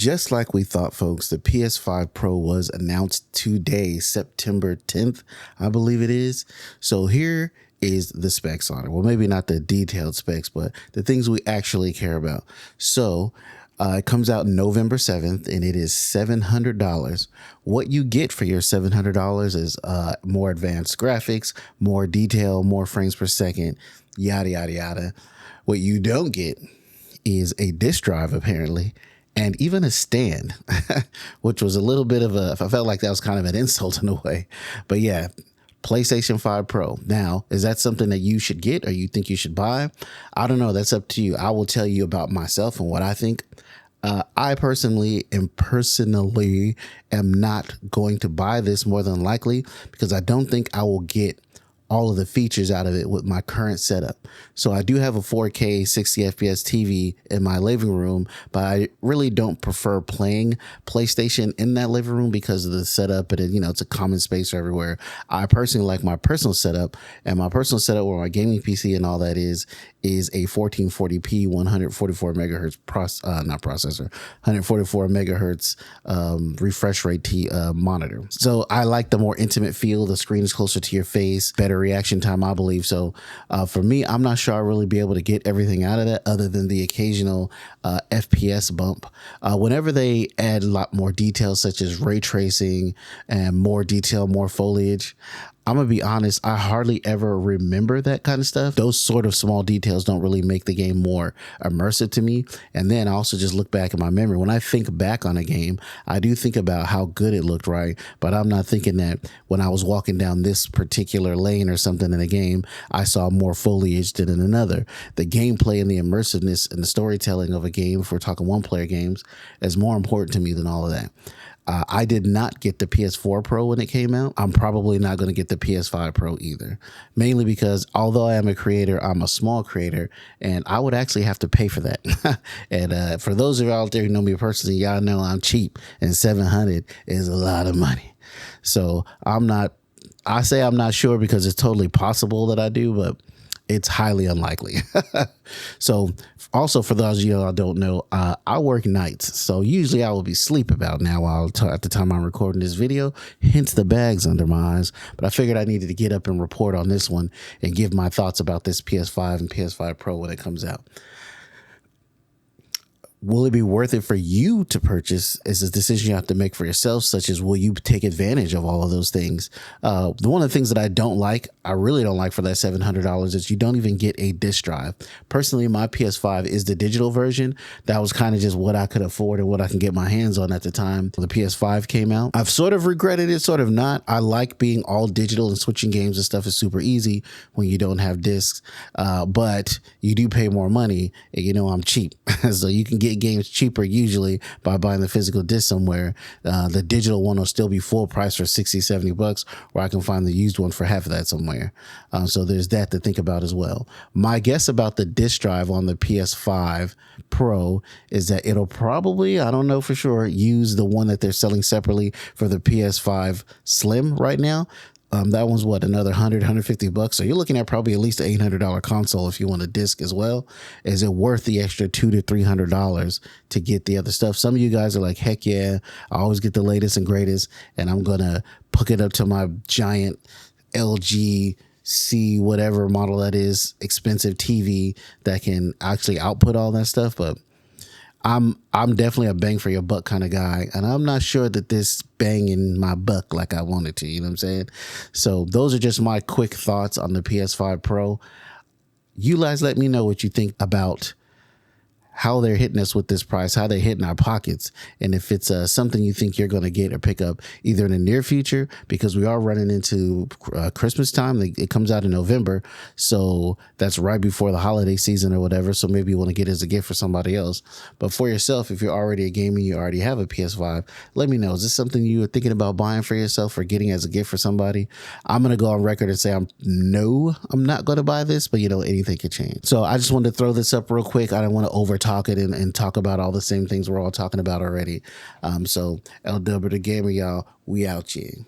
just like we thought, folks, the PS5 Pro was announced today, September 10th, I believe it is. So here is the specs on it. Well, maybe not the detailed specs, but the things we actually care about. So it comes out November 7th, and it is $700. What you get for your $700 is more advanced graphics, more detail, more frames per second, yada, yada, yada. What you don't get is a disk drive, apparently, and even a stand, which was a little bit of I felt like that was kind of an insult in a way. But yeah, PlayStation 5 Pro. Now, is that something that you should get or you think you should buy? I don't know. That's up to you. I will tell you about myself and what I think. I personally am not going to buy this more than likely because I don't think I will get all of the features out of it with my current setup. So I do have a 4K 60 FPS TV in my living room, but I really don't prefer playing PlayStation in that living room because of the setup, and it's a common space everywhere. I personally like my personal setup, and my personal setup where my gaming PC and all that is a 1440p 144 megahertz 144 megahertz refresh rate monitor. So I like the more intimate feel. The screen is closer to your face, better reaction time, I believe. So for me, I'm not sure I'll really be able to get everything out of that other than the occasional FPS bump. Whenever they add a lot more details such as ray tracing and more detail, more foliage, I'm going to be honest, I hardly ever remember that kind of stuff. Those sort of small details don't really make the game more immersive to me. And then I also just look back at my memory. When I think back on a game, I do think about how good it looked, right? But I'm not thinking that when I was walking down this particular lane or something in a game, I saw more foliage than in another. The gameplay and the immersiveness and the storytelling of a game, if we're talking one-player games, is more important to me than all of that. I did not get the PS4 Pro when it came out. I'm probably not going to get the PS5 Pro either, mainly because although I am a creator, I'm a small creator, and I would actually have to pay for that. And for those of you out there who know me personally, y'all know I'm cheap, and $700 is a lot of money. So I say I'm not sure because it's totally possible that I do, but it's highly unlikely. So also for those of you that don't know, I work nights. So usually I will be asleep about now at the time I'm recording this video, hence the bags under my eyes. But I figured I needed to get up and report on this one and give my thoughts about this PS5 and PS5 Pro when it comes out. Will it be worth it for you to purchase is a decision you have to make for yourself, such as will you take advantage of all of those things? One of the things that I really don't like for that $700 is you don't even get a disk drive. Personally, my PS5 is the digital version. That was kind of just what I could afford and what I can get my hands on at the time the PS5 came out. I've sort of regretted it, sort of not. I like being all digital and switching games and stuff is super easy when you don't have discs, but you do pay more money, and I'm cheap. So you can get games cheaper usually by buying the physical disc somewhere. The digital one will still be full price for $60-$70, where I can find the used one for half of that somewhere. So there's that to think about as well. My guess about the disc drive on the PS5 Pro is that it'll probably, I don't know for sure, use the one that they're selling separately for the PS5 Slim right now. That one's another $100-$150. So you're looking at probably at least an $800 console if you want a disc as well. Is it worth the extra $200-$300 to get the other stuff? Some of you guys are like, heck yeah, I always get the latest and greatest, and I'm gonna hook it up to my giant LG C whatever model that is, expensive TV that can actually output all that stuff. But I'm definitely a bang for your buck kind of guy, and I'm not sure that this banging my buck like I wanted to, you know what I'm saying? So those are just my quick thoughts on the PS5 Pro. You guys let me know what you think about how they're hitting us with this price, how they're hitting our pockets, and if it's something you think you're going to get or pick up either in the near future, because we are running into Christmas time. It comes out in November, so that's right before the holiday season or whatever, so maybe you want to get it as a gift for somebody else. But for yourself, if you're already a gamer, you already have a PS5, let me know. Is this something you were thinking about buying for yourself or getting as a gift for somebody? I'm going to go on record and say I'm not going to buy this, but anything could change. So I just wanted to throw this up real quick. I don't want to over talk it and talk about all the same things we're all talking about already. So LW the Gamer, y'all, we out here.